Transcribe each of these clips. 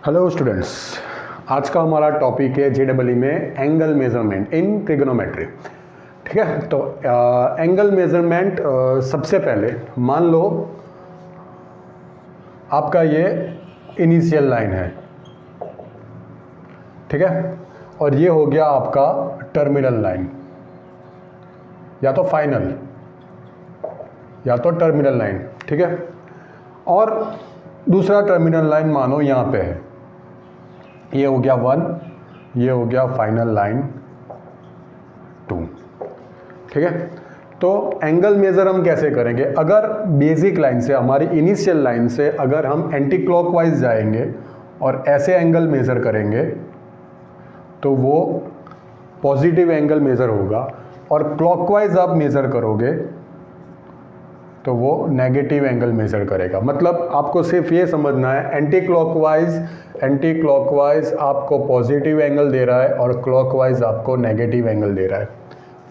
Hello students, आज का हमारा टॉपिक है JEE में एंगल मेजरमेंट इन ट्रिग्नोमेट्री। ठीक है, तो एंगल मेजरमेंट सबसे पहले मान लो आपका ये इनिशियल लाइन है, ठीक है, और ये हो गया आपका टर्मिनल लाइन या तो फाइनल या तो टर्मिनल लाइन। ठीक है, और दूसरा टर्मिनल लाइन मानो यहाँ पे है, ये हो गया 1, ये हो गया फाइनल लाइन 2। ठीक है, तो एंगल मेज़र हम कैसे करेंगे? अगर बेसिक लाइन से, हमारी इनिशियल लाइन से अगर हम एंटी क्लॉकवाइज जाएंगे और ऐसे एंगल मेज़र करेंगे तो वो पॉजिटिव एंगल मेज़र होगा, और क्लॉकवाइज आप मेज़र करोगे तो वो नेगेटिव एंगल मेज़र करेगा। मतलब आपको सिर्फ ये समझना है, एंटी क्लॉकवाइज आपको पॉजिटिव एंगल दे रहा है और क्लॉकवाइज आपको नेगेटिव एंगल दे रहा है।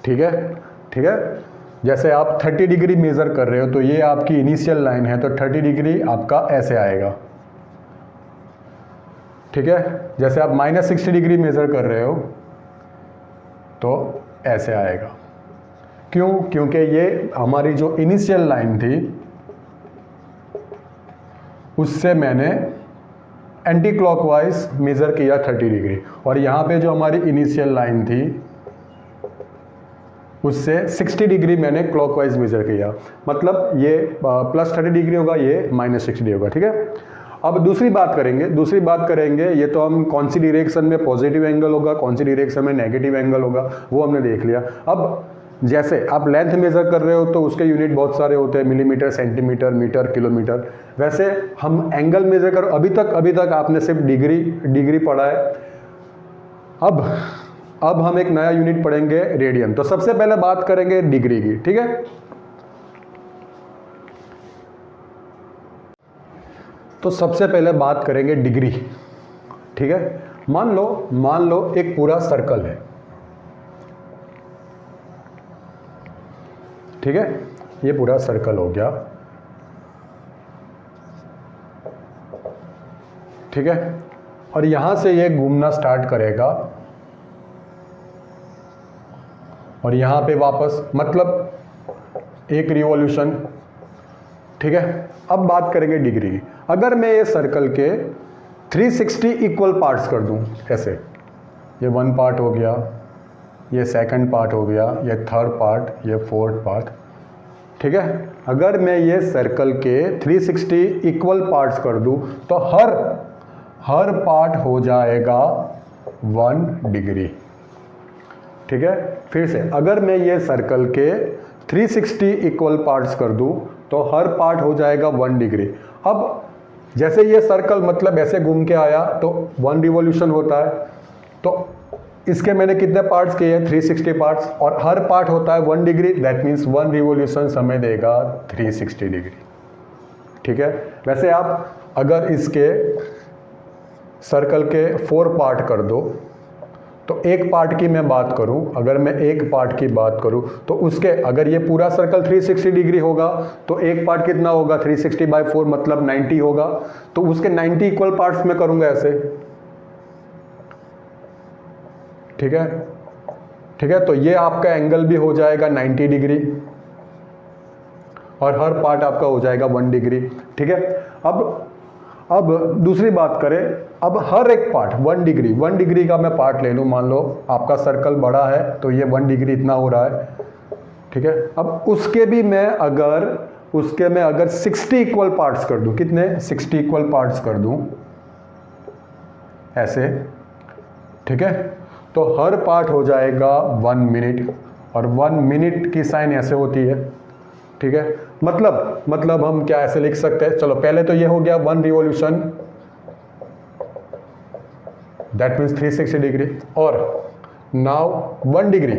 ठीक है, ठीक है, जैसे आप 30 डिग्री मेज़र कर रहे हो तो ये आपकी इनिशियल लाइन है, तो 30 डिग्री आपका ऐसे आएगा। ठीक है, जैसे आप -60 डिग्री मेज़र कर रहे हो तो ऐसे आएगा। क्यों? क्योंकि ये हमारी जो इनिशियल लाइन थी उससे मैंने एंटी क्लॉकवाइज मेज़र किया 30 डिग्री, और यहाँ पे जो हमारी इनिशियल लाइन थी उससे 60 डिग्री मैंने क्लॉकवाइज मेज़र किया। मतलब ये +30 डिग्री होगा, ये -60 डिग्री होगा। ठीक है, अब दूसरी बात करेंगे, ये तो हम कौन सी डायरेक्शन में पॉजिटिव एंगल होगा, कौन सी डायरेक्शन में नेगेटिव एंगल होगा, वो हमने देख लिया। अब जैसे आप लेंथ मेज़र कर रहे हो तो उसके यूनिट बहुत सारे होते हैं, मिलीमीटर, सेंटीमीटर, मीटर, किलोमीटर। वैसे हम एंगल मेज़र कर, अभी तक आपने सिर्फ डिग्री पढ़ा है। अब हम एक नया यूनिट पढ़ेंगे, रेडियन। तो सबसे पहले बात करेंगे डिग्री की। ठीक है, तो सबसे पहले बात करेंगे डिग्री। ठीक है, मान लो एक पूरा सर्कल है। ठीक है, ये पूरा सर्कल हो गया। ठीक है, और यहां से ये घूमना स्टार्ट करेगा और यहां पे वापस, मतलब एक रिवॉल्यूशन। ठीक है, अब बात करेंगे डिग्री की। अगर मैं ये सर्कल के 360 इक्वल पार्ट्स कर दूं, ऐसे, ये 1 पार्ट हो गया, ये 2nd पार्ट हो गया, ये 3rd पार्ट, ये 4th पार्ट। ठीक है, अगर मैं ये सर्कल के 360 इक्वल पार्ट्स कर दूं तो हर पार्ट हो जाएगा 1 डिग्री। ठीक है, फिर से, अगर मैं ये सर्कल के 360 इक्वल पार्ट्स कर दूं तो हर पार्ट हो जाएगा 1 डिग्री। अब जैसे ये सर्कल मतलब ऐसे घूम के आया तो 1 रिवॉल्यूशन होता है, तो इसके मैंने कितने पार्ट्स किए हैं? 360 पार्ट्स, और हर पार्ट होता है 1 डिग्री। दैट मीन्स 1 रिवॉल्यूशन समय देगा 360 डिग्री। ठीक है, वैसे आप अगर इसके सर्कल के 4 पार्ट कर दो तो एक पार्ट की मैं बात करूं, अगर मैं एक पार्ट की बात करूं तो उसके, अगर ये पूरा सर्कल 360 डिग्री होगा तो एक पार्ट कितना होगा? 360/4 मतलब 90 होगा। तो उसके 90 इक्वल पार्ट्स में करूंगा ऐसे। ठीक है, ठीक है, तो ये आपका एंगल भी हो जाएगा 90 डिग्री और हर पार्ट आपका हो जाएगा 1 डिग्री। ठीक है, अब दूसरी बात करें, अब हर एक पार्ट 1 डिग्री का मैं पार्ट ले लूँ। मान लो आपका सर्कल बड़ा है तो ये 1 डिग्री इतना हो रहा है। ठीक है, अब उसके मैं अगर 60 इक्वल पार्ट्स कर दूं, कितने? 60 इक्वल पार्ट्स कर दूं ऐसे। ठीक है, तो हर पार्ट हो जाएगा 1 मिनट, और 1 मिनट की साइन ऐसे होती है। ठीक है, मतलब हम क्या ऐसे लिख सकते हैं? चलो, पहले तो ये हो गया 1 रिवॉल्यूशन, दैट मीन्स 360 डिग्री, और नाउ 1 डिग्री,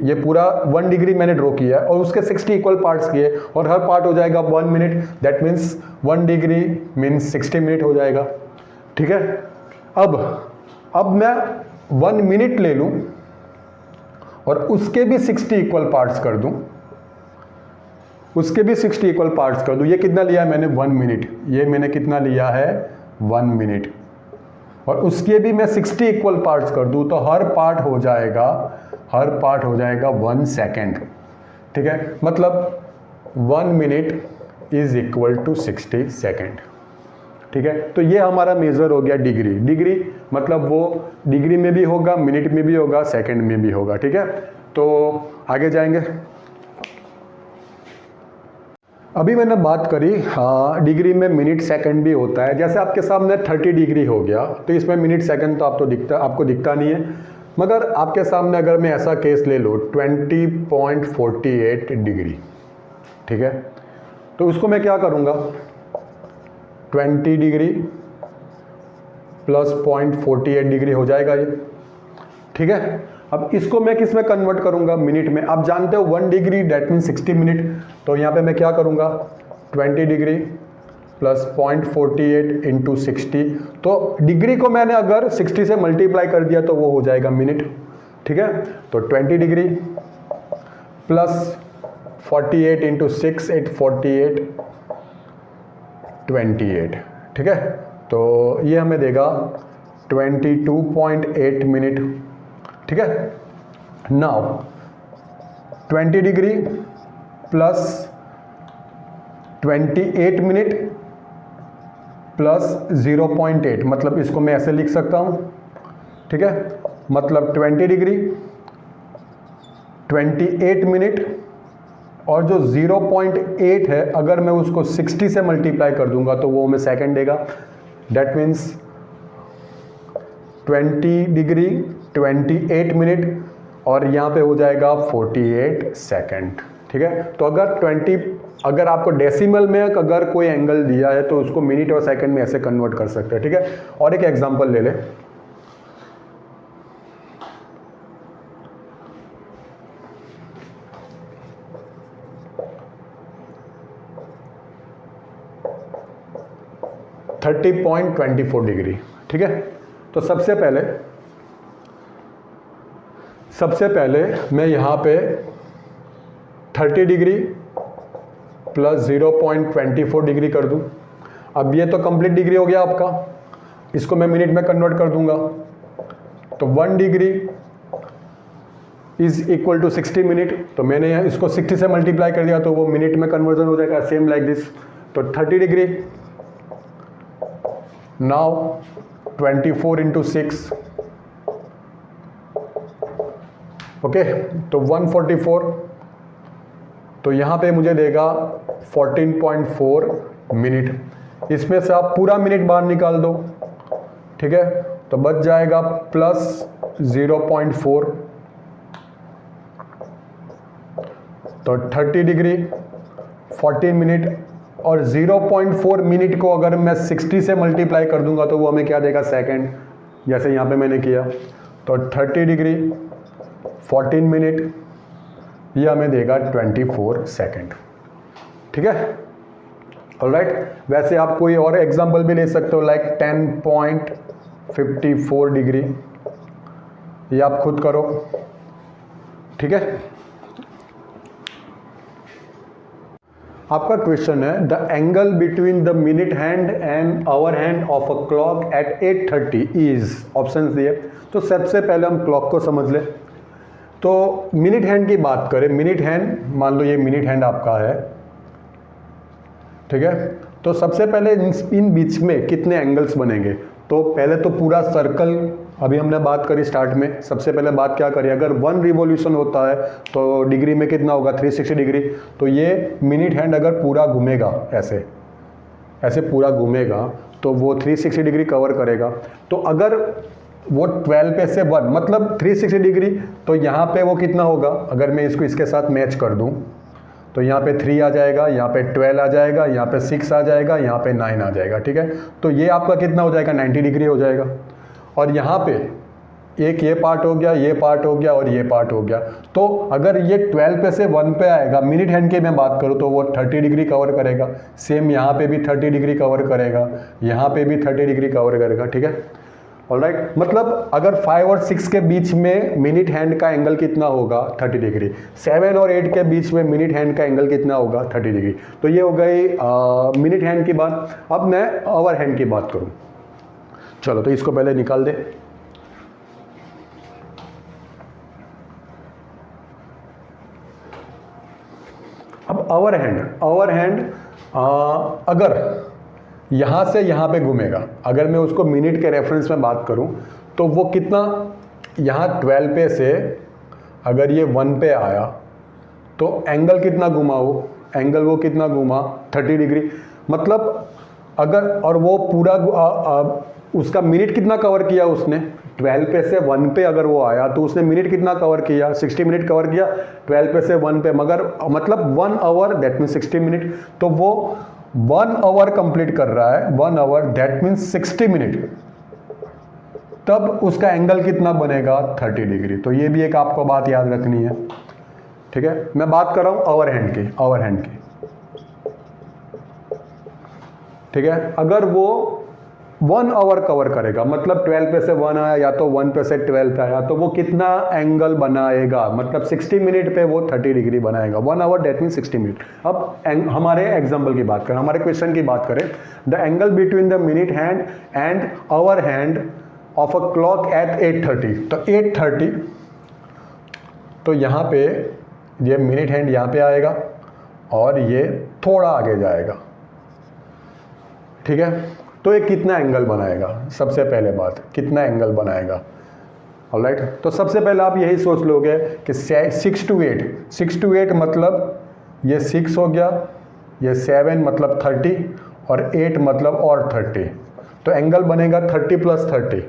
ये पूरा 1 डिग्री मैंने ड्रॉ किया है और उसके 60 इक्वल पार्ट्स किए, और हर पार्ट हो जाएगा 1 minute. That means 1 degree means 60 minute हो जाएगा। ठीक है, अब मैं 1 मिनट ले लूं और उसके भी 60 इक्वल पार्ट्स कर दूं, ये कितना लिया है मैंने? 1 मिनट। ये मैंने कितना लिया है? 1 मिनट, और उसके भी मैं 60 इक्वल पार्ट्स कर दूं तो हर पार्ट हो जाएगा 1 सेकेंड। ठीक है, मतलब 1 minute is equal to 60 second. ठीक है, तो ये हमारा मेजर हो गया डिग्री। डिग्री मतलब वो डिग्री में भी होगा, मिनट में भी होगा, सेकंड में भी होगा। ठीक है, तो आगे जाएंगे। अभी मैंने बात करी डिग्री में मिनट सेकंड भी होता है। जैसे आपके सामने 30 डिग्री हो गया तो इसमें मिनट सेकंड तो आपको दिखता नहीं है, मगर आपके सामने अगर मैं ऐसा केस ले लूँ 20.48 डिग्री, ठीक है, तो उसको मैं क्या करूँगा, 20 डिग्री प्लस 0.48 डिग्री हो जाएगा ये। ठीक है, अब इसको मैं किस में कन्वर्ट करूंगा, मिनट में। आप जानते हो 1 डिग्री डेट मीन 60 मिनट, तो यहाँ पे मैं क्या करूंगा, 20 डिग्री प्लस 0.48 इंटू 60, तो डिग्री को मैंने अगर 60 से मल्टीप्लाई कर दिया तो वो हो जाएगा मिनट। ठीक है, तो 20 डिग्री प्लस 48 इंटू 6, 848 28। ठीक है, तो ये हमें देगा 22.8 मिनट। ठीक है, now 20 degree plus 28 minute plus 0.8, मतलब इसको मैं ऐसे लिख सकता हूं। ठीक है, मतलब 20 डिग्री 28 मिनट और जो 0.8 है अगर मैं उसको 60 से मल्टीप्लाई कर दूंगा तो वो हमें सेकंड देगा। डेट मीन्स 20 डिग्री 28 मिनट और यहाँ पे हो जाएगा 48 सेकंड। ठीक है, तो अगर आपको डेसिमल में अगर कोई एंगल दिया है तो उसको मिनट और सेकंड में ऐसे कन्वर्ट कर सकते हैं। ठीक है, और एक एग्जांपल ले ले। .24 डिग्री। ठीक है, तो सबसे पहले मैं यहाँ पे 30 डिग्री प्लस 0.24 डिग्री कर दूँ। अब ये तो कंप्लीट डिग्री हो गया आपका, इसको मैं मिनट में कन्वर्ट कर दूंगा, तो 1 degree is equal to 60 minute, तो मैंने इसको 60 से मल्टीप्लाई कर दिया तो वो मिनट में कन्वर्जन हो जाएगा, सेम लाइक दिस। तो 30 डिग्री, नाउ 24 इंटू 6, ओके, तो 144, तो यहाँ पे मुझे देगा 14.4 मिनट। इसमें से आप पूरा मिनट बाहर निकाल दो। ठीक है, तो बच जाएगा प्लस 0.4, तो 30 डिग्री 40 मिनट और 0.4 मिनट को अगर मैं 60 से मल्टीप्लाई कर दूंगा तो वो हमें क्या देगा, सेकंड, जैसे यहाँ पे मैंने किया। तो 30 डिग्री 14 मिनट, ये हमें देगा 24 सेकंड। ठीक है, ऑलराइट। वैसे आप कोई और एग्जांपल भी ले सकते हो, लाइक 10.54 डिग्री, ये आप खुद करो। ठीक है, आपका क्वेश्चन है the angle between the minute hand and hour hand of a clock at 8:30 is, option दिए। तो सबसे पहले हम क्लॉक को समझ ले। तो मिनट हैंड की बात करें, मिनट हैंड, मान लो ये मिनट हैंड आपका है, ठीक है, तो सबसे पहले इन बीच में कितने एंगल्स बनेंगे। तो पहले तो पूरा सर्कल, अभी हमने बात करी स्टार्ट में, सबसे पहले बात क्या करी, अगर 1 रिवॉल्यूशन होता है तो डिग्री में कितना होगा, 360 डिग्री। तो ये मिनट हैंड अगर पूरा घूमेगा, ऐसे पूरा घूमेगा तो वो 360 डिग्री कवर करेगा। तो अगर वो 12 पे से 1 मतलब 360 डिग्री, तो यहाँ पे वो कितना होगा, अगर मैं इसको इसके साथ मैच कर दूँ तो यहाँ पे 3 आ जाएगा, यहाँ पे 12 आ जाएगा, यहाँ पे 6 आ जाएगा, यहाँ पे 9 आ जाएगा। ठीक है, तो ये आपका कितना हो जाएगा, 90 डिग्री हो जाएगा। और यहाँ पे एक ये पार्ट हो गया, ये पार्ट हो गया और ये पार्ट हो गया। तो अगर ये 12 पे से 1 पे आएगा, मिनट हैंड की मैं बात करूँ तो वो 30 डिग्री कवर करेगा। सेम यहाँ पे भी 30 डिग्री कवर करेगा, यहाँ पे भी 30 डिग्री कवर करेगा। ठीक है, ऑलराइट, मतलब अगर 5 और 6 के बीच में मिनट हैंड का एंगल कितना होगा, 30 डिग्री। 7 और 8 के बीच में मिनट हैंड का एंगल कितना होगा, 30 डिग्री। तो ये हो गई मिनट हैंड की बात। अब मैं आवर हैंड की बात करूँ। चलो तो इसको पहले निकाल दे। अब आवर हैंड अगर यहाँ से यहाँ पे घूमेगा, अगर मैं उसको मिनट के रेफरेंस में बात करूँ तो वो कितना, यहाँ 12 पे से अगर ये 1 पे आया तो एंगल कितना घुमा, वो कितना घुमा 30 डिग्री। मतलब अगर, और वो पूरा उसका मिनट कितना कवर किया उसने, 12 पे से 1 पे अगर वो आया तो उसने मिनट कितना कवर किया, 60 मिनट कवर किया 12 पे से 1 पे, मगर मतलब 1 आवर दैट मीन्स 60 मिनट, तो वो 1 आवर कंप्लीट कर रहा है, 1 आवर दैट मीन्स 60 मिनट, तब उसका एंगल कितना बनेगा 30 डिग्री। तो ये भी एक आपको बात याद रखनी है, ठीक है। मैं बात कर रहा हूं आवर हैंड की, ठीक है। अगर वो 1 आवर कवर करेगा, मतलब 12 पे से 1 आया या तो 1 पे से 12 पे आया, तो वो कितना एंगल बनाएगा, मतलब 60 मिनट पे वो 30 डिग्री बनाएगा। 1 आवर दैट मीन 60 मिनट। अब हमारे एग्जाम्पल की बात करें, हमारे क्वेश्चन की बात करें, the angle between the minute hand and hour hand of a clock at 8:30। तो 8:30, तो यहाँ पे ये मिनट हैंड यहाँ पे आएगा और ये थोड़ा आगे जाएगा, ठीक है। तो ये कितना एंगल बनाएगा, सबसे पहले बात कितना एंगल बनाएगा, ऑलराइट। तो सबसे पहले आप यही सोच लोगे कि 6 to 8 मतलब ये 6 हो गया, ये 7 मतलब 30 और 8 मतलब और 30, तो एंगल बनेगा 30 + 30,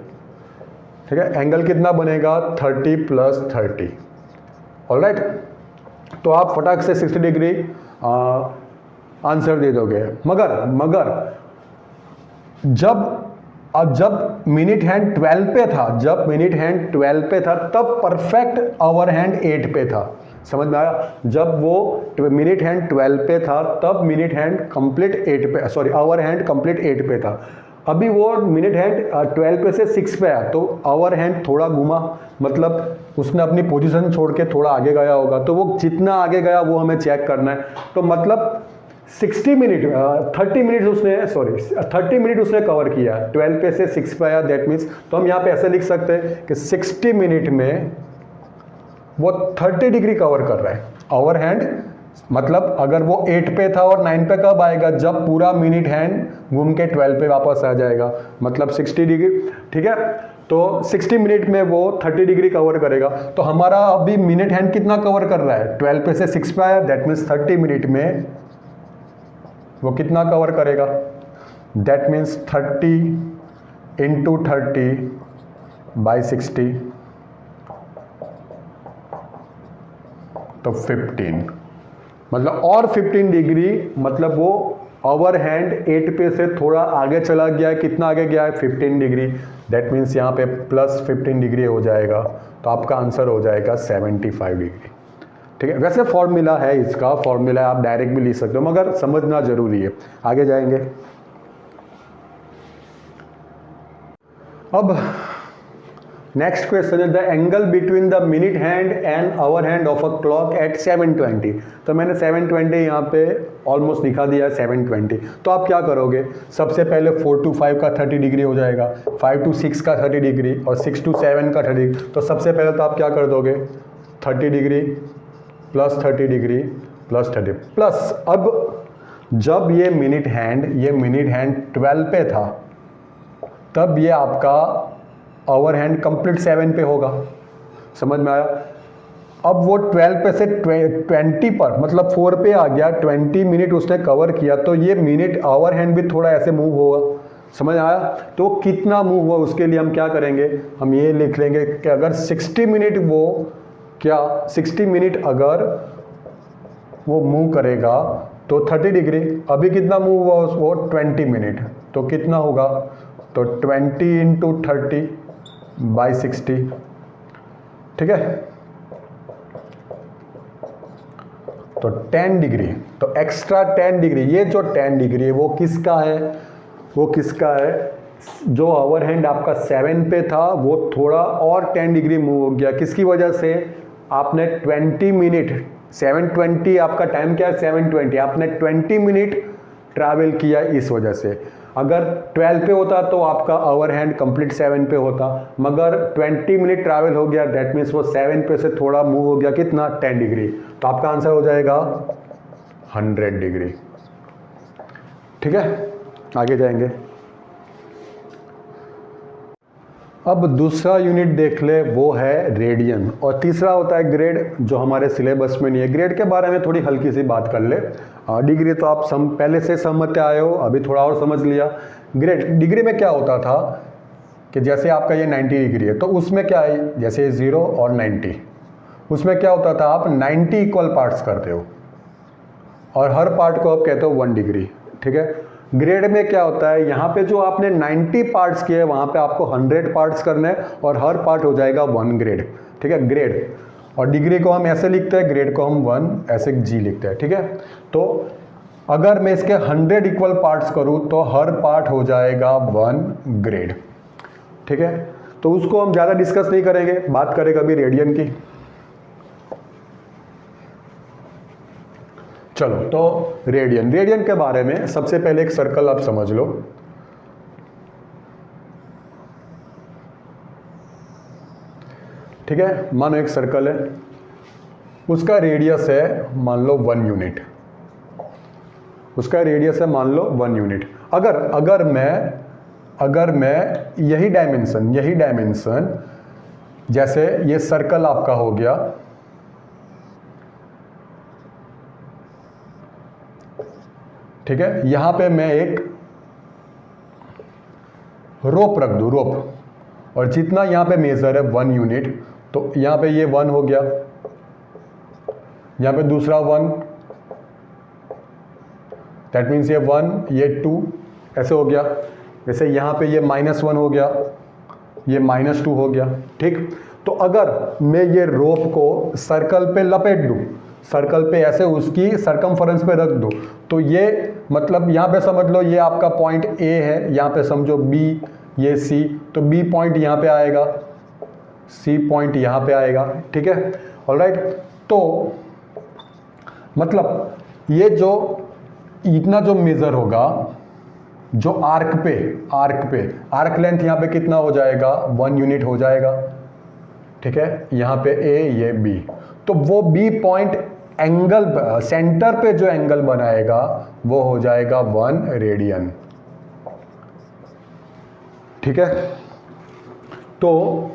ठीक है। एंगल कितना बनेगा 30 + 30, ऑलराइट। तो आप फटाक से 60 डिग्री आंसर दे दोगे। मगर जब मिनट हैंड 12 पे था, तब परफेक्ट आवर हैंड 8 पे था, समझ में आया। जब वो मिनट हैंड 12 पे था तब मिनट हैंड कंप्लीट 8 पे, सॉरी आवर हैंड कंप्लीट 8 पे था। अभी वो मिनट हैंड 12 पे से 6 पे आया तो आवर हैंड थोड़ा घुमा, मतलब उसने अपनी पोजीशन छोड़ के थोड़ा आगे गया होगा, तो वो जितना आगे गया वो हमें चेक करना है। तो मतलब 30 मिनट उसने कवर किया, 12 पे से 6 पे आया, दैट मीन्स, तो हम यहाँ पे ऐसे लिख सकते हैं कि 60 मिनट में वो 30 डिग्री कवर कर रहा है आवर हैंड। मतलब अगर वो 8 पे था और 9 पे कब आएगा, जब पूरा मिनट हैंड घूम के 12 पे वापस आ जाएगा, मतलब 60 डिग्री, ठीक है। तो 60 मिनट में वो 30 डिग्री कवर करेगा। तो हमारा अभी मिनट हैंड कितना कवर कर रहा है, 12 पे से 6 पे आया, दैट मीन्स 30 मिनट में वो कितना कवर करेगा, दैट मीन्स 30 × 30/60, तो 15, मतलब और 15 डिग्री, मतलब वो आवर हैंड 8 पे से थोड़ा आगे चला गया है, कितना आगे गया है 15 डिग्री, दैट मीन्स यहाँ पे +15 डिग्री हो जाएगा, तो आपका आंसर हो जाएगा 75 डिग्री, ठीक है। वैसे फॉर्मूला है, इसका फॉर्मूला आप डायरेक्ट भी लिख सकते हो, मगर समझना जरूरी है। आगे जाएंगे। अब नेक्स्ट क्वेश्चन है the angle between the minute hand and hour hand of a clock at 7:20। तो मैंने 7:20 यहाँ पे ऑलमोस्ट दिखा दिया है 7:20। तो आप क्या करोगे, सबसे पहले 4 to 5 का 30 डिग्री हो जाएगा, 5 to 6 का 30 डिग्री और 6 to 7 का 30। तो सबसे पहले तो आप क्या कर दोगे, 30 degree plus 30 degree plus 30 plus, अब जब ये मिनट हैंड 12 पे था तब ये आपका आवर हैंड कंप्लीट 7 पे होगा, समझ में आया। अब वो 12 पे से 20 पर, मतलब 4 पे आ गया, 20 मिनट उसने कवर किया, तो ये मिनट आवर हैंड भी थोड़ा ऐसे मूव होगा, समझ आया। तो कितना मूव हुआ उसके लिए हम क्या करेंगे, हम ये लिख लेंगे कि अगर 60 मिनट वो क्या 60 मिनट अगर वो मूव करेगा तो 30 डिग्री, अभी कितना मूव हुआ वो 20 मिनट, तो कितना होगा, तो 20 × 30/60, ठीक है। तो 10 डिग्री, तो एक्स्ट्रा 10 डिग्री, ये जो 10 डिग्री है वो किसका है, जो आवर हैंड आपका 7 पे था वो थोड़ा और 10 डिग्री मूव हो गया, किसकी वजह से, आपने 20 मिनट 7:20 आपका टाइम क्या है 7:20, आपने 20 मिनट ट्रैवल किया इस वजह से। अगर 12 पे होता तो आपका आवर हैंड कंप्लीट 7 पे होता, मगर 20 मिनट ट्रैवल हो गया, दैट मीन्स वो 7 पे से थोड़ा मूव हो गया, कितना 10 डिग्री, तो आपका आंसर हो जाएगा 100 डिग्री। ठीक है, आगे जाएंगे। अब दूसरा यूनिट देख ले, वो है रेडियन, और तीसरा होता है ग्रेड, जो हमारे सिलेबस में नहीं है। ग्रेड के बारे में थोड़ी हल्की सी बात कर ले। डिग्री तो आप पहले से समझते आए हो, अभी थोड़ा और समझ लिया। ग्रेड, डिग्री में क्या होता था कि जैसे आपका ये 90 डिग्री है, तो उसमें क्या है, जैसे 0 और 90, उसमें क्या होता था, आप 90 इक्वल पार्ट्स करते हो और हर पार्ट को आप कहते हो 1 डिग्री। ठीक है, ग्रेड में क्या होता है, यहाँ पे जो आपने 90 पार्ट्स किए, वहाँ पे आपको 100 पार्ट्स करने हैं और हर पार्ट हो जाएगा 1 ग्रेड। ठीक है, ग्रेड। और डिग्री को हम ऐसे लिखते हैं, ग्रेड को हम 1 ऐसे जी लिखते हैं। ठीक है, तो अगर मैं इसके 100 इक्वल पार्ट्स करूँ तो हर पार्ट हो जाएगा 1 ग्रेड। ठीक है, तो उसको हम ज़्यादा डिस्कस नहीं करेंगे, बात करेंगे अभी रेडियन की। चलो, तो रेडियन, रेडियन के बारे में सबसे पहले एक सर्कल आप समझ लो। ठीक है, मानो एक सर्कल है, उसका रेडियस है मान लो 1 यूनिट, उसका रेडियस है मान लो 1 यूनिट। अगर मैं यही डायमेंशन जैसे ये सर्कल आपका हो गया, ठीक है, यहां पे मैं एक रोप रख दूं, रोप, और जितना यहां पे मेजर है 1 यूनिट, तो यहां पे ये 1 हो गया, यहां पे दूसरा 1, दैट मीन्स ये 1, ये 2 ऐसे हो गया। जैसे यहां पे ये -1 हो गया, ये -2 हो गया। ठीक, तो अगर मैं ये रोप को सर्कल पे लपेट दूं, सर्कल पे ऐसे उसकी सरकमफरेंस पे रख दो, तो ये मतलब यहाँ पे समझ लो ये आपका पॉइंट ए है, यहाँ पे समझो बी, ये सी, तो बी पॉइंट यहाँ पे आएगा, सी पॉइंट यहाँ पे आएगा। ठीक है, ऑलराइट। तो मतलब ये जो इतना जो मेजर होगा, जो आर्क आर्क लेंथ यहाँ पे कितना हो जाएगा, 1 यूनिट हो जाएगा। ठीक है, यहाँ पे ए, ये बी, तो वो बी पॉइंट एंगल, सेंटर पे जो एंगल बनाएगा वो हो जाएगा 1 रेडियन। ठीक है, तो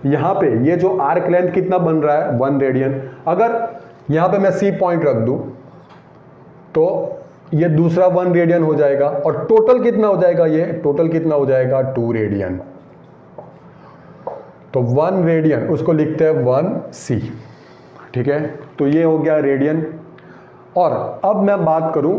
यहां पे ये जो आर्क लेंथ कितना बन रहा है, 1 रेडियन। अगर यहां पे मैं सी पॉइंट रख दूं तो ये दूसरा 1 रेडियन हो जाएगा, और टोटल कितना हो जाएगा, ये टोटल कितना हो जाएगा, 2 रेडियन। तो 1 रेडियन उसको लिखते हैं 1 सी। ठीक है, तो ये हो गया रेडियन। और अब मैं बात करूं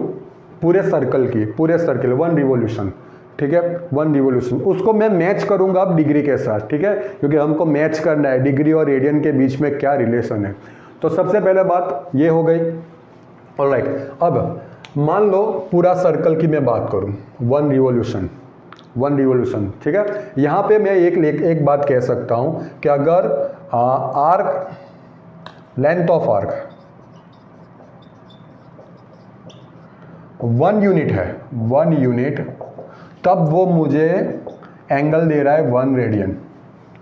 पूरे सर्कल की, पूरे सर्कल 1 रिवॉल्यूशन। ठीक है, 1 रिवॉल्यूशन, उसको मैं मैच करूंगा अब डिग्री के साथ। ठीक है, क्योंकि हमको मैच करना है डिग्री और रेडियन के बीच में क्या रिलेशन है। तो सबसे पहले बात ये हो गई। ऑलराइट, अब मान लो पूरा सर्कल की मैं बात करूं, 1 रिवॉल्यूशन। ठीक है, यहां पे मैं एक बात कह सकता हूं कि अगर arc, length of arc 1 unit है, 1 यूनिट, तब वो मुझे एंगल दे रहा है 1 रेडियन।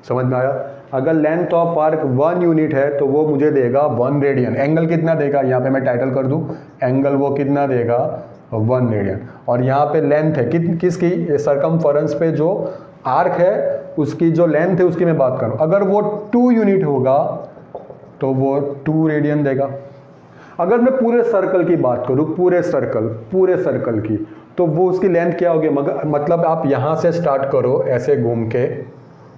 समझ में आया? अगर लेंथ ऑफ आर्क 1 यूनिट है तो वो मुझे देगा 1 रेडियन। एंगल कितना देगा, यहाँ पे मैं टाइटल कर दूं, एंगल वो कितना देगा, 1 रेडियन। और यहाँ पे लेंथ है किसकी, ये सरकमफरेंस पे जो आर्क है उसकी जो लेंथ है उसकी मैं बात करूं, अगर वो 2 यूनिट होगा तो वो 2 रेडियन देगा। अगर मैं पूरे सर्कल की बात करूं, पूरे सर्कल की, तो वो उसकी लेंथ क्या होगी, मतलब आप यहाँ से स्टार्ट करो ऐसे घूम के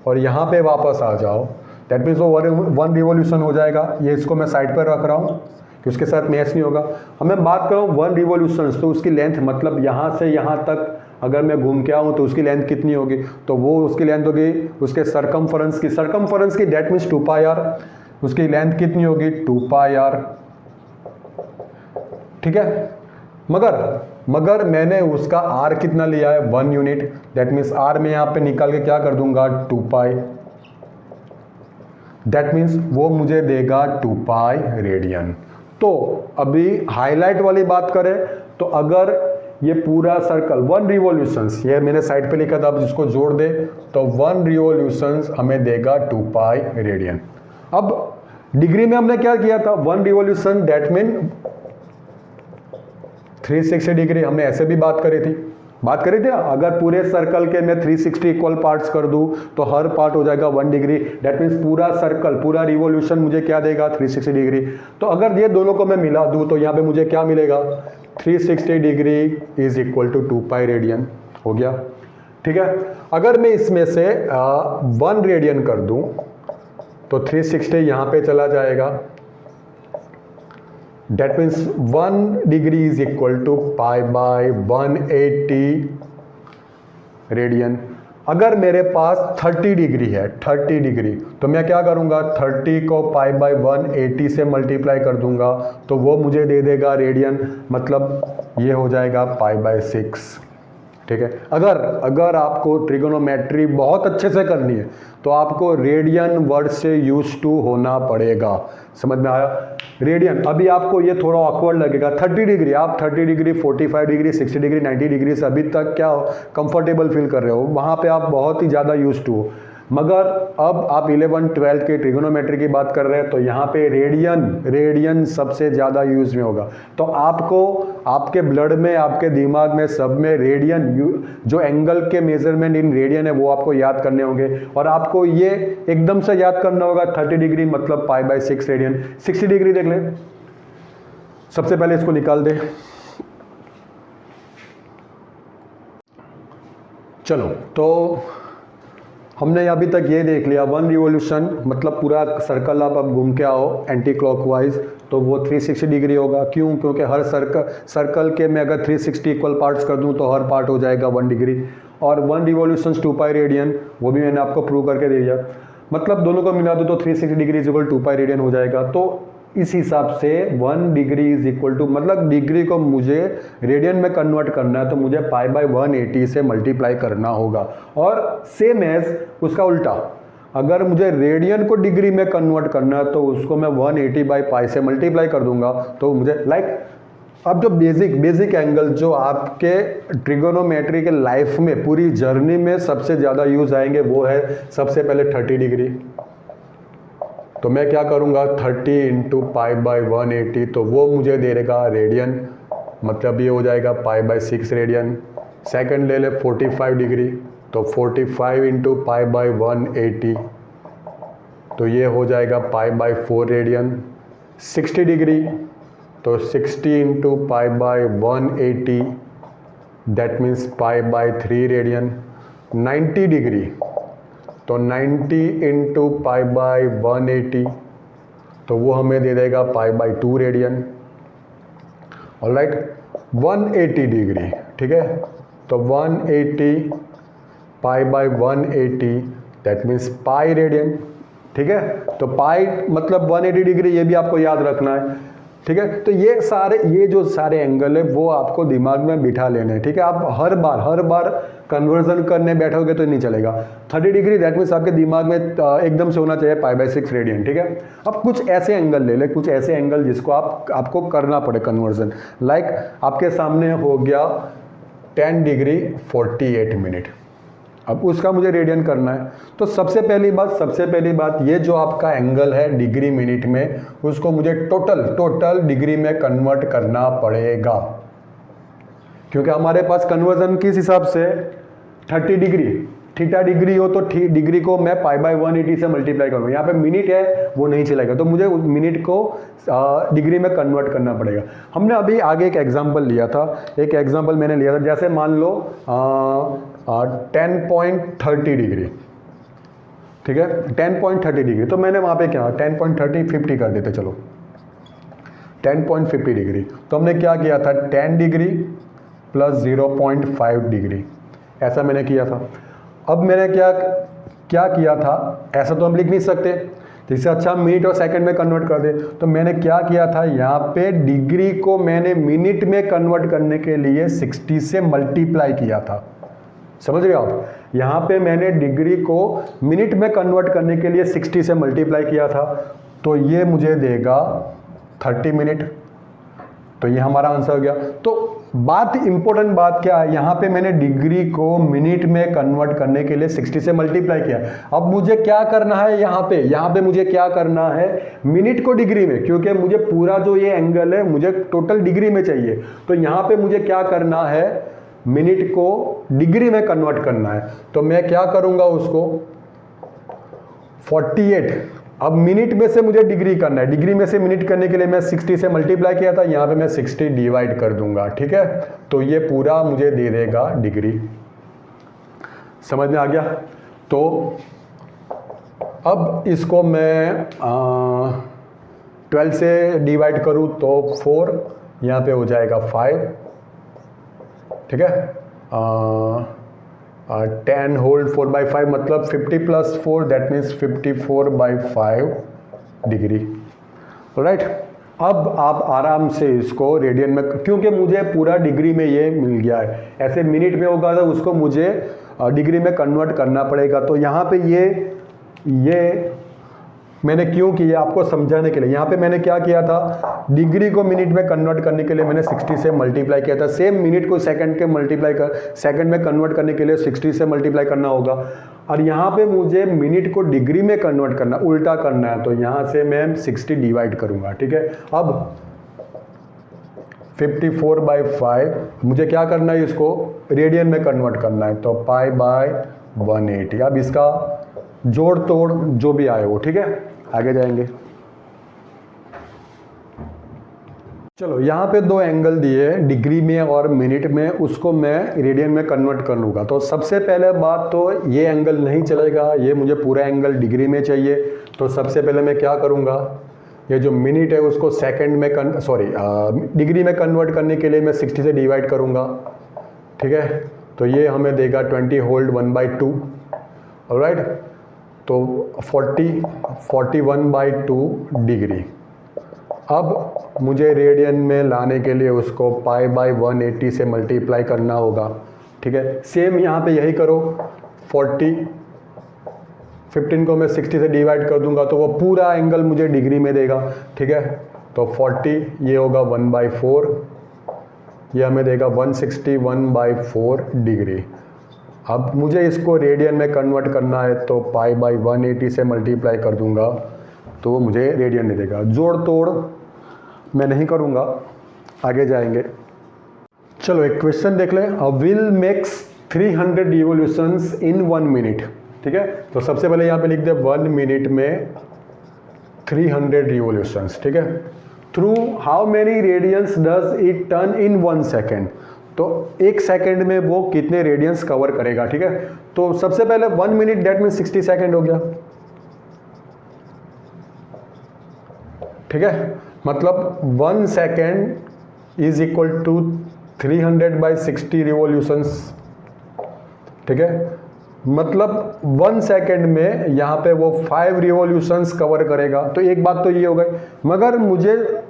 और यहाँ पे वापस आ जाओ, दैट मीन्स वो 1 रिवॉल्यूशन हो जाएगा। ये इसको मैं साइड पर रख रहा हूँ कि उसके साथ मैच नहीं होगा। अब मैं बात कर रहा हूँ 1 रिवॉल्यूशन, तो उसकी लेंथ मतलब यहाँ से यहाँ तक अगर मैं घूम के आऊँ तो उसकी लेंथ कितनी होगी, तो वो उसकी लेंथ होगी उसके सरकमफरेंस की, दैट मीन्स 2 पाई आर। उसकी लेंथ कितनी होगी, 2 पाई आर। ठीक है, मगर मैंने उसका आर कितना लिया है, 1 यूनिट, दैट मीन्स आर में यहाँ पे निकाल के क्या कर दूंगा, 2 पाई, दैट मीन्स वो मुझे देगा 2 पाई रेडियन। तो अभी हाईलाइट वाली बात करें तो अगर ये पूरा सर्कल 1 रिवॉल्यूशंस, ये मैंने साइड पे लिखा था, अब इसको जोड़ दे तो 1 रिवॉल्यूशंस हमें देगा 2 पाई रेडियन। अब डिग्री में हमने क्या किया था, 1 रिवॉल्यूशन दैट मीन 360 डिग्री, हमने ऐसे भी बात करी थी ना। अगर पूरे सर्कल के मैं 360 इक्वल पार्ट्स कर दूं तो हर पार्ट हो जाएगा 1 डिग्री, दैट मीन्स पूरा सर्कल, पूरा रिवॉल्यूशन मुझे क्या देगा, 360 डिग्री। तो अगर ये दोनों को मैं मिला दूं तो यहाँ पे मुझे क्या मिलेगा, 360 degree is equal to 2 pi radian हो गया। ठीक है, अगर मैं इसमें से 1 रेडियन कर दूं तो 360 यहाँ पे चला जाएगा, that means 1 degree is equal to pi by 180 radian. अगर मेरे पास 30 डिग्री है, 30 डिग्री, तो मैं क्या करूंगा, 30 को पाई बाय 180 से मल्टीप्लाई कर दूंगा तो वो मुझे दे देगा रेडियन, मतलब ये हो जाएगा पाई बाय 6। ठीक है, अगर आपको ट्रिगोनोमेट्री बहुत अच्छे से करनी है तो आपको रेडियन वर्ड से यूज टू होना पड़ेगा। समझ में आया, रेडियन। अभी आपको ये थोड़ा ऑकवर्ड लगेगा, 30 डिग्री, आप 30 डिग्री, 45 डिग्री, 60 डिग्री, 90 डिग्री से अभी तक क्या कंफर्टेबल फील कर रहे हो, वहाँ पे आप बहुत ही ज़्यादा यूज टू हो। मगर अब आप 11-12 के ट्रिगोनोमेट्री की बात कर रहे हैं तो यहाँ पे रेडियन सबसे ज़्यादा यूज में होगा। तो आपको आपके ब्लड में, आपके दिमाग में, सब में रेडियन, जो एंगल के मेजरमेंट इन रेडियन है वो आपको याद करने होंगे। और आपको ये एकदम से याद करना होगा, 30 डिग्री मतलब पाई बाय 6 रेडियन। 60 डिग्री देख ले, सबसे पहले इसको निकाल दे। चलो, तो हमने अभी तक ये देख लिया, 1 रिवॉल्यूशन मतलब पूरा सर्कल आप अब घूम के आओ एंटी क्लॉकवाइज तो वो 360 डिग्री होगा। क्यों? क्योंकि हर सर्कल के मैं अगर 360 इक्वल पार्ट्स कर दूं तो हर पार्ट हो जाएगा 1 डिग्री। और 1 रिवॉल्यूशन 2 पाई रेडियन, वो भी मैंने आपको प्रूव करके दे दिया। मतलब दोनों को मिला दो तो 360 degree is equal 2 pi radian हो जाएगा। तो इस हिसाब से 1 डिग्री इज इक्वल टू, मतलब डिग्री को मुझे रेडियन में कन्वर्ट करना है तो मुझे पाई बाय 180 से मल्टीप्लाई करना होगा। और सेम एज उसका उल्टा, अगर मुझे रेडियन को डिग्री में कन्वर्ट करना है तो उसको मैं 180 बाई पाई से मल्टीप्लाई कर दूंगा तो मुझे अब जो बेसिक एंगल जो आपके ट्रिगोनोमेट्री के लाइफ में पूरी जर्नी में सबसे ज़्यादा यूज आएंगे वो है सबसे पहले 30 डिग्री। तो मैं क्या करूँगा, 30 इंटू पाई बाय 180 तो वो मुझे दे देगा रेडियन, मतलब ये हो जाएगा पाई बाय 6 रेडियन। सेकंड ले ले 45 डिग्री, तो 45 इंटू पाई बाय 180 तो ये हो जाएगा पाई बाय 4 रेडियन। 60 डिग्री तो 60 into pi by 180 that means pi by 3 radian. 90 degree तो 90 इंटू पाई बाय 180 तो वो हमें दे देगा pi by 2 radian. Alright, 180 degree, ठीक है, तो 180 pi by 180 that means pi radian. ठीक है, तो पाई मतलब 180 डिग्री, ये भी आपको याद रखना है। ठीक है, तो ये जो सारे एंगल है वो आपको दिमाग में बिठा लेने हैं। ठीक है, आप हर बार कन्वर्जन करने बैठोगे तो नहीं चलेगा। 30 डिग्री दैट मीन्स आपके दिमाग में एकदम से होना चाहिए पाई बाय 6 रेडियन। ठीक है, अब कुछ ऐसे एंगल ले ले, कुछ ऐसे एंगल जिसको आपको करना पड़े कन्वर्जन। लाइक आपके सामने हो गया 10 डिग्री 48 मिनट, अब उसका मुझे रेडियन करना है। तो सबसे पहली बात ये जो आपका एंगल है डिग्री मिनट में, उसको मुझे टोटल डिग्री में कन्वर्ट करना पड़ेगा, क्योंकि हमारे पास कन्वर्जन किस हिसाब से 30 डिग्री, थीटा डिग्री हो तो डिग्री को मैं पाई बाय 180 से मल्टीप्लाई करूँगा। यहाँ पे मिनट है वो नहीं चलेगा, तो मुझे उस मिनट को डिग्री में कन्वर्ट करना पड़ेगा। हमने अभी आगे एक एग्जांपल लिया था, मैंने लिया था, जैसे मान लो 10.30 डिग्री। ठीक है, 10.30 डिग्री, तो मैंने वहाँ पे क्या 10.30 50 कर देते, चलो 10.50 डिग्री। तो हमने क्या किया था, 10 डिग्री प्लस 0.5 डिग्री, ऐसा मैंने किया था। अब मैंने क्या किया था, ऐसा तो हम लिख नहीं सकते, जिससे अच्छा मिनट और सेकंड में कन्वर्ट कर दे। तो मैंने क्या किया था, यहाँ पे डिग्री को मैंने मिनट में कन्वर्ट करने के लिए 60 से मल्टीप्लाई किया था। समझ रहे हो आप, यहाँ पे मैंने डिग्री को मिनट में कन्वर्ट करने के लिए 60 से मल्टीप्लाई किया था, तो ये मुझे देगा 30 मिनट। तो ये हमारा आंसर हो गया। तो बात इंपॉर्टेंट बात क्या है, यहाँ पे मैंने डिग्री को मिनट में कन्वर्ट करने के लिए 60 से मल्टीप्लाई किया। अब मुझे क्या करना है, यहाँ पे मुझे क्या करना है, मिनट को डिग्री में, क्योंकि मुझे पूरा जो ये एंगल है मुझे टोटल डिग्री में चाहिए। तो यहाँ पे मुझे क्या करना है, मिनट को डिग्री में कन्वर्ट करना है। तो मैं क्या करूँगा, उसको 48, अब मिनट में से मुझे डिग्री करना है, डिग्री में से मिनट करने के लिए मैं 60 से मल्टीप्लाई किया था, यहाँ पे मैं 60 डिवाइड कर दूंगा, ठीक है। तो ये पूरा मुझे दे देगा डिग्री। समझ में आ गया। तो अब इसको मैं 12 से डिवाइड करूँ तो 4, यहाँ पे हो जाएगा 5, ठीक है। 10 होल्ड 4/5 मतलब 50 + 4 दैट मीन्स 54/5 डिग्री, राइट। अब आप आराम से इसको रेडियन में, क्योंकि मुझे पूरा डिग्री में ये मिल गया है, ऐसे मिनट में होगा तो उसको मुझे डिग्री में कन्वर्ट करना पड़ेगा। तो यहाँ पे ये मैंने क्यों किया आपको समझाने के लिए। यहाँ पे मैंने क्या किया था, डिग्री को मिनट में कन्वर्ट करने के लिए मैंने 60 से मल्टीप्लाई किया था। सेम मिनट को सेकंड में कन्वर्ट करने के लिए 60 से मल्टीप्लाई करना होगा। और यहाँ पे मुझे मिनट को डिग्री में कन्वर्ट करना, उल्टा करना है, तो यहाँ से मैं 60 डिवाइड करूँगा, ठीक है। अब 54/5 मुझे क्या करना है, इसको रेडियन में कन्वर्ट करना है, तो π/180। अब इसका जोड़ तोड़ जो भी आए वो, ठीक है। आगे जाएंगे। चलो यहाँ पे 2 एंगल दिए डिग्री में और मिनट में, उसको मैं रेडियन में कन्वर्ट कर लूँगा। तो सबसे पहले बात तो ये एंगल नहीं चलेगा, ये मुझे पूरा एंगल डिग्री में चाहिए। तो सबसे पहले मैं क्या करूँगा, ये जो मिनट है उसको सेकंड में डिग्री में कन्वर्ट करने के लिए मैं 60 से डिवाइड करूँगा, ठीक है। तो ये हमें देगा 20 होल्ड 1/2, ऑलराइट। तो 41/2 डिग्री। अब मुझे रेडियन में लाने के लिए उसको π/180 से मल्टीप्लाई करना होगा, ठीक है। सेम यहाँ पे यही करो, 15 को मैं 60 से डिवाइड कर दूंगा तो वो पूरा एंगल मुझे डिग्री में देगा, ठीक है। तो 40 ये होगा 1/4, ये हमें देगा 161/4 डिग्री। अब मुझे इसको रेडियन में कन्वर्ट करना है, तो π/180 से मल्टीप्लाई कर दूंगा तो वो मुझे रेडियन दे देगा। जोड़ तोड़ मैं नहीं करूंगा, आगे जाएंगे। चलो एक क्वेश्चन देख लें। A wheel makes 300 revolutions in 1 minute, ठीक है। तो सबसे पहले यहाँ पे लिख दे 1 मिनट में 300 रिवोल्यूशंस, ठीक है। Through how many radians does it turn in 1 second, तो 1 सेकेंड में वो कितने रेडियंस कवर करेगा, ठीक है। तो सबसे पहले 1 मिनट दैट मीन 60 सेकेंड हो गया, ठीक है। मतलब 1 second is equal to 300/60 revolutions, ठीक है। मतलब 1 सेकेंड में यहाँ पे वो 5 रिवोल्यूशंस कवर करेगा। तो एक बात तो ये हो गई, मगर मुझे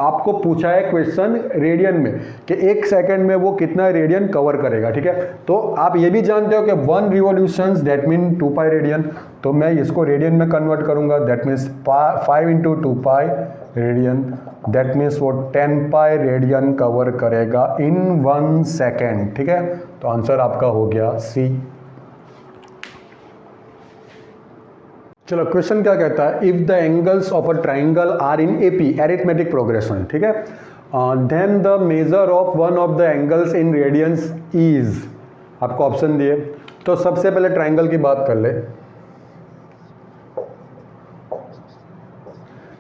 आपको पूछा है क्वेश्चन रेडियन में कि 1 सेकेंड में वो कितना रेडियन कवर करेगा, ठीक है। तो आप ये भी जानते हो कि 1 रिवोल्यूशंस दैट मीन 2π रेडियन। तो मैं इसको रेडियन में कन्वर्ट करूंगा, that means 5 × 2π radian, that means वो 10π रेडियन कवर करेगा इन 1 सेकेंड, ठीक है। तो आंसर आपका हो गया सी। चलो क्वेश्चन क्या कहता है, if the angles of a triangle are in AP arithmetic progression, ठीक है, then the measure of one of the angles in radians is, आपको ऑप्शन दिए। तो सबसे पहले ट्राइंगल की बात कर ले।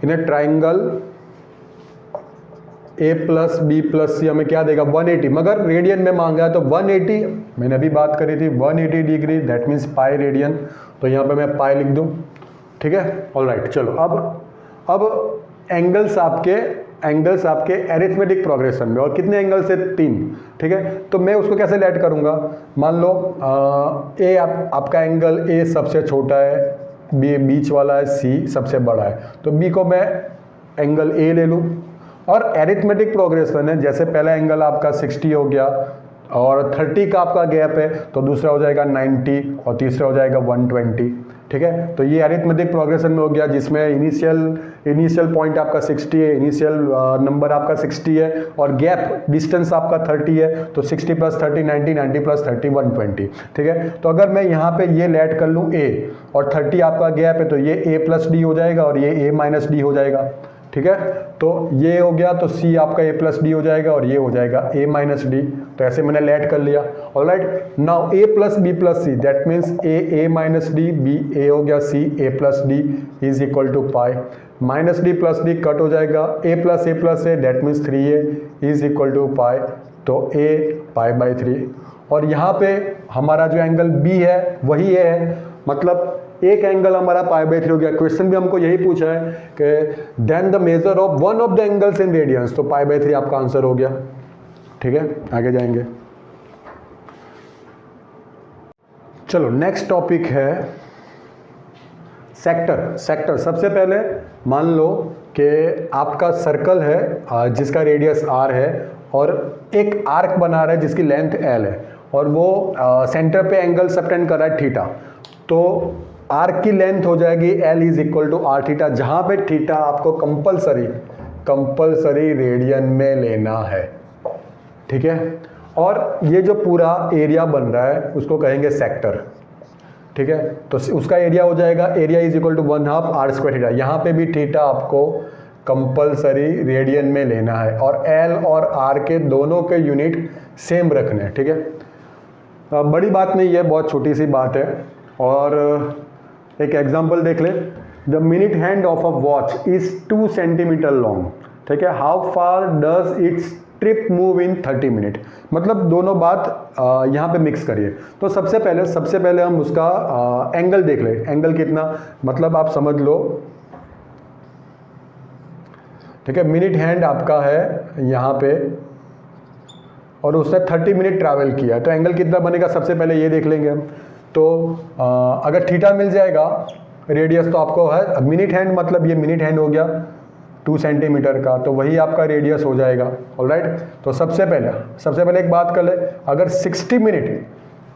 In a triangle a + b + c हमें क्या देगा 180, मगर रेडियन में मांगा है तो 180 मैंने अभी बात करी थी 180 डिग्री दैट मीन्स π रेडियन। तो यहाँ पे मैं π लिख दूँ, ठीक है। ऑलराइट, चलो अब एंगल्स आपके एरिथमेटिक प्रोग्रेशन में, और कितने एंगल्स है 3, ठीक है। तो मैं उसको कैसे लेट करूँगा, मान लो ए आपका एंगल ए सबसे छोटा है, बी बीच वाला है, सी सबसे बड़ा है। तो बी को मैं एंगल ए ले लूँ, और एरिथमेटिक प्रोग्रेशन है, जैसे पहला एंगल आपका 60 हो गया और 30 का आपका गैप है, तो दूसरा हो जाएगा 90 और तीसरा हो जाएगा 120, ठीक है। तो ये अरिथमेटिक प्रोग्रेशन में हो गया, जिसमें इनिशियल पॉइंट आपका 60 है, इनिशियल नंबर आपका 60 है और गैप डिस्टेंस आपका 30 है, तो 60 + 30 90, 90 + 30 120, ठीक है। तो अगर मैं यहाँ पे ये लेट कर लूँ a और 30 आपका गैप है, तो ये a + d हो जाएगा और ये a - d हो जाएगा, ठीक है। तो ये हो गया, तो C आपका a + d हो जाएगा और ये हो जाएगा a - d। तो ऐसे मैंने लेट कर लिया। Alright, now a + b + c, that means a - d, b a हो गया, c a + d is equal to pi, -d + d cut हो जाएगा, a + a, that means 3a is equal to pi, तो a π/3। और यहाँ पे हमारा जो एंगल b है वही a है, मतलब एक एंगल हमारा π/3 हो गया। क्वेश्चन भी हमको यही पूछा है कि then the measure of one of the angles in radians, तो π/3 आपका आंसर हो गया, ठीक है। आगे जाएंगे, चलो नेक्स्ट टॉपिक है सेक्टर। सबसे पहले मान लो कि आपका सर्कल है जिसका रेडियस r है और एक आर्क बना रहा है जिसकी लेंथ l है और वो सेंटर पे एंगल सबटेंड कर रहा है थीटा। तो आर्क की लेंथ हो जाएगी l is equal to r theta, जहाँ पे थीटा आपको कंपलसरी रेडियन में लेना है, ठीक है। और ये जो पूरा एरिया बन रहा है उसको कहेंगे सेक्टर, ठीक है। तो उसका एरिया हो जाएगा, area is equal to 1/2 r² theta. यहाँ पे भी थीटा आपको कंपलसरी रेडियन में लेना है और l और r के दोनों के यूनिट सेम रखने हैं, ठीक है। बड़ी बात नहीं है, बहुत छोटी सी बात है। और एक एग्जांपल देख ले, the minute hand of a watch is 2 centimetre long, ठीक है। How far does it's trip move in 30 minute. मतलब दोनों बात यहाँ पे मिक्स करिए। तो सबसे पहले हम उसका एंगल देख ले, एंगल कितना, मतलब आप समझ लो, ठीक है। मिनट हैंड आपका है यहाँ पे और उसने 30 मिनट ट्रैवल किया, तो एंगल कितना बनेगा सबसे पहले ये देख लेंगे हम। तो अगर थीटा मिल जाएगा रेडियस, तो आपको है मिनट हैंड, मतलब ये मिनट हैंड हो गया 2 सेंटीमीटर का, तो वही आपका रेडियस हो जाएगा। ऑलराइट, तो सबसे पहले एक बात कर ले, अगर 60 मिनट,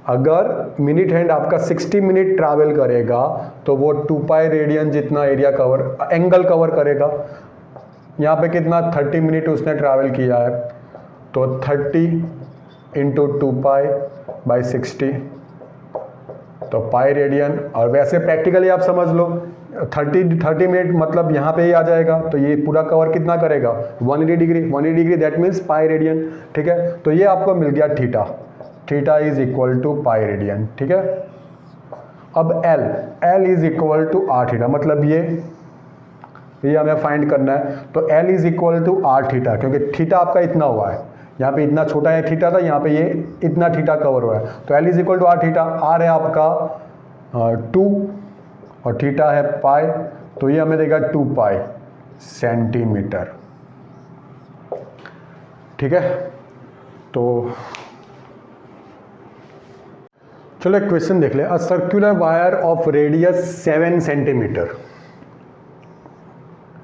अगर मिनट हैंड आपका 60 मिनट ट्रैवल करेगा तो वो 2 पाई रेडियन जितना एरिया एंगल कवर करेगा। यहाँ पे कितना 30 मिनट उसने ट्रैवल किया है, तो 30 × 2 पाई / 60, तो पाई रेडियन। और वैसे प्रैक्टिकली आप समझ लो 30 मिनट मतलब यहाँ पे ही आ जाएगा, तो ये पूरा कवर कितना करेगा 180 degree, that means pi radian, ठीक है। तो ये आपको मिल गया theta is equal to pi radian, ठीक है। अब L is equal to r theta, मतलब ये हमें फाइंड करना है। तो L is equal to r theta, क्योंकि थीटा आपका इतना हुआ है, यहाँ पे इतना छोटा है थीटा था, यहाँ पे ये इतना थीटा कवर हुआ है। तो L is equal to r theta, r है आपका 2 और थीटा है पाई, तो ये हमें देगा 2 पाई सेंटीमीटर, ठीक है। तो चलो एक क्वेश्चन देख ले, a circular wire of radius 7 centimetre,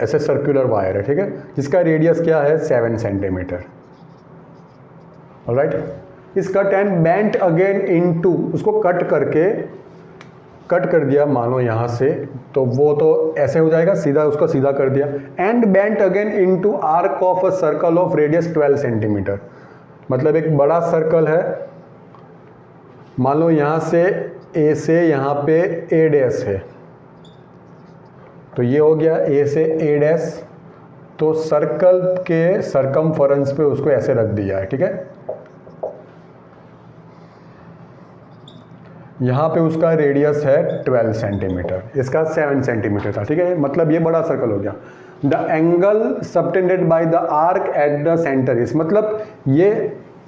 ऐसे सर्कुलर वायर है, ठीक है, जिसका रेडियस क्या है 7 सेंटीमीटर। ऑलराइट, इस cut and bent again into, उसको कट कर दिया मानो यहाँ से, तो वो तो ऐसे हो जाएगा, उसको सीधा कर दिया। And bent again into arc of a circle of radius 12 centimetre, मतलब एक बड़ा सर्कल है, मान लो यहाँ से A से यहाँ पे A डैश है, तो ये हो गया A से A डैश, तो सर्कल के सरकमफरेंस पे उसको ऐसे रख दिया है, ठीक है। यहाँ पे उसका रेडियस है 12 सेंटीमीटर, इसका 7 सेंटीमीटर था, ठीक है। मतलब ये बड़ा सर्कल हो गया। The angle subtended by the arc eight the centre is, मतलब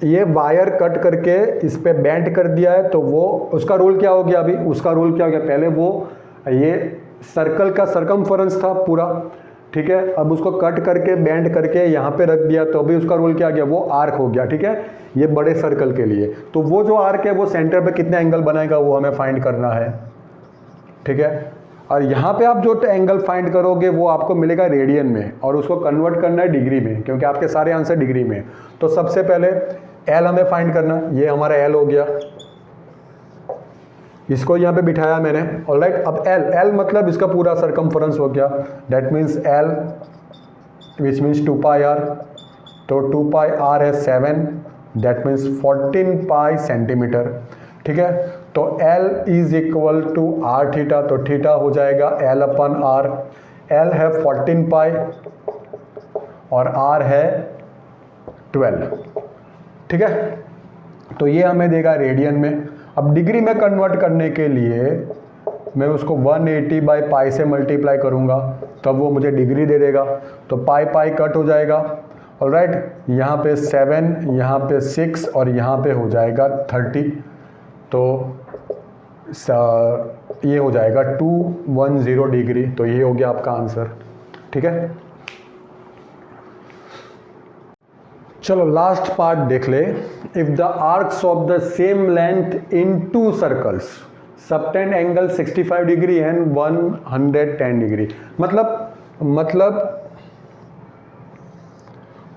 ये वायर कट करके इस पे बेंड कर दिया है, तो वो उसका रोल क्या हो गया, अभी उसका रोल क्या हो गया, पहले वो ये सर्कल का सरकमफरेंस था पूरा, ठीक है। अब उसको कट करके बेंड करके यहाँ पे रख दिया, तो अभी उसका रोल क्या गया, वो आर्क हो गया, ठीक है, ये बड़े सर्कल के लिए। तो वो जो आर्क है वो सेंटर पे कितने एंगल बनाएगा वो हमें फाइंड करना है, ठीक है। और यहाँ पे आप जो एंगल फाइंड करोगे वो आपको मिलेगा रेडियन में, और उसको कन्वर्ट करना है डिग्री में, क्योंकि आपके सारे आंसर डिग्री में। तो सबसे पहले L हमें फाइंड करना, ये हमारा L हो गया, इसको यहाँ पे बिठाया मैंने, ऑलराइट। अब एल मतलब इसका पूरा सरकमफरेंस हो गया, that means L which means 2 pi R, तो 2 पाई आर है 7, दैट मीन्स 14 पाई सेंटीमीटर, ठीक है। तो L is equal to R theta, तो थीटा हो जाएगा L अपन आर, L है 14 पाई और R है 12, ठीक है। तो ये हमें देगा रेडियन में। अब डिग्री में कन्वर्ट करने के लिए मैं उसको 180 बाई पाई से मल्टीप्लाई करूँगा, तब वो मुझे डिग्री दे देगा। तो पाई पाई कट हो जाएगा, ऑलराइट। यहाँ पे 7, यहाँ पे 6 और यहाँ पे हो जाएगा 30, तो ये हो जाएगा 210 डिग्री। तो ये हो गया आपका आंसर, ठीक है। चलो लास्ट पार्ट देख ले। If the arcs of the same length in 2 circles subtend angle 65 degree and 110 degree, मतलब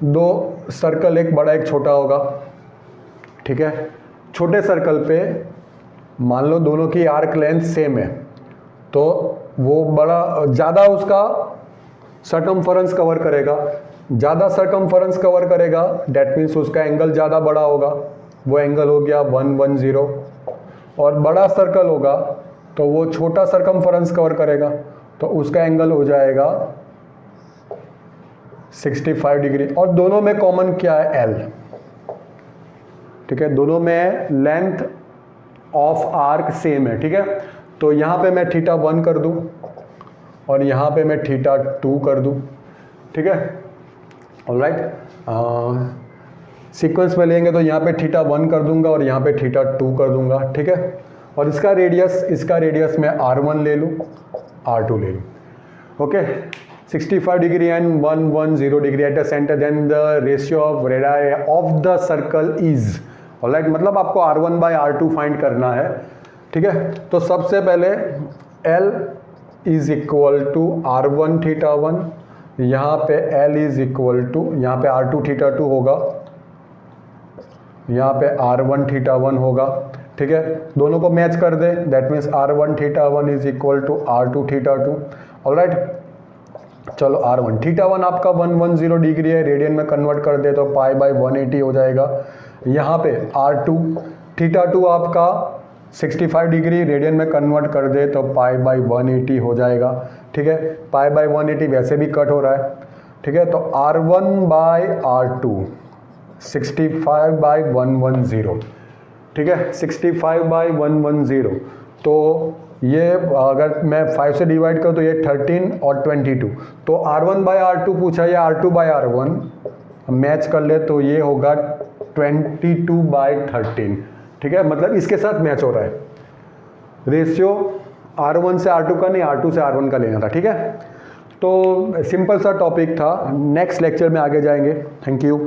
2 सर्कल, एक बड़ा एक छोटा होगा, ठीक है। छोटे सर्कल पे मान लो दोनों की आर्क लेंथ सेम है, तो वो बड़ा ज़्यादा उसका सरकमफरेंस कवर करेगा, ज़्यादा सरकमफरेंस कवर करेगा, डेट मीन्स उसका एंगल ज़्यादा बड़ा होगा, वो एंगल हो गया 110। और बड़ा सर्कल होगा तो वो छोटा सरकमफरेंस कवर करेगा, तो उसका एंगल हो जाएगा 65 डिग्री। और दोनों में कॉमन क्या है? L, ठीक है। दोनों में लेंथ ऑफ आर्क सेम है, ठीक है। तो यहाँ पे मैं थीटा 1 कर दूँ और यहाँ पे मैं थीटा 2 कर दूँ, ठीक है, ऑलराइट। सीक्वेंस में लेंगे तो यहाँ पे थीटा 1 कर दूंगा और यहाँ पे थीटा 2 कर दूंगा, ठीक है। और इसका रेडियस मैं R1 ले लूँ, R2 ले लूँ, okay. 65 degree and 110 degree at the centre, then the ratio of radii of the circle is, alright. मतलब आपको R1 बाय R2 फाइंड करना है, ठीक है। तो सबसे पहले L is equal to R1 theta 1, यहाँ पे L इज इक्वल टू, यहाँ पे R2 थीटा 2 होगा, यहाँ पे R1 थीटा 1 होगा, ठीक है। दोनों को मैच कर दे, that means R1 theta 1 is equal to R2 theta 2, alright. चलो R1 थीटा 1 आपका 110 डिग्री है, रेडियन में कन्वर्ट कर दे तो पाई बाई 180 हो जाएगा। यहाँ पे R2 थीटा 2 आपका 65 डिग्री, रेडियन में कन्वर्ट कर दे तो पाई बाई 180 हो जाएगा, ठीक है। पाई बाई 180 वैसे भी कट हो रहा है, ठीक है। तो R1 बाई R2 65 बाई 110, ठीक है, 65 बाई 110। तो ये अगर मैं 5 से डिवाइड करूँ तो ये 13 और 22, तो R1 बाई R2 पूछा, या R2 बाई R1 मैच कर ले तो ये होगा 22 बाई 13, ठीक है। मतलब इसके साथ मैच हो रहा है। रेशियो R1 से R2 का नहीं, R2 से R1 का लेना था, ठीक है। तो सिंपल सा टॉपिक था, नेक्स्ट लेक्चर में आगे जाएंगे। Thank you.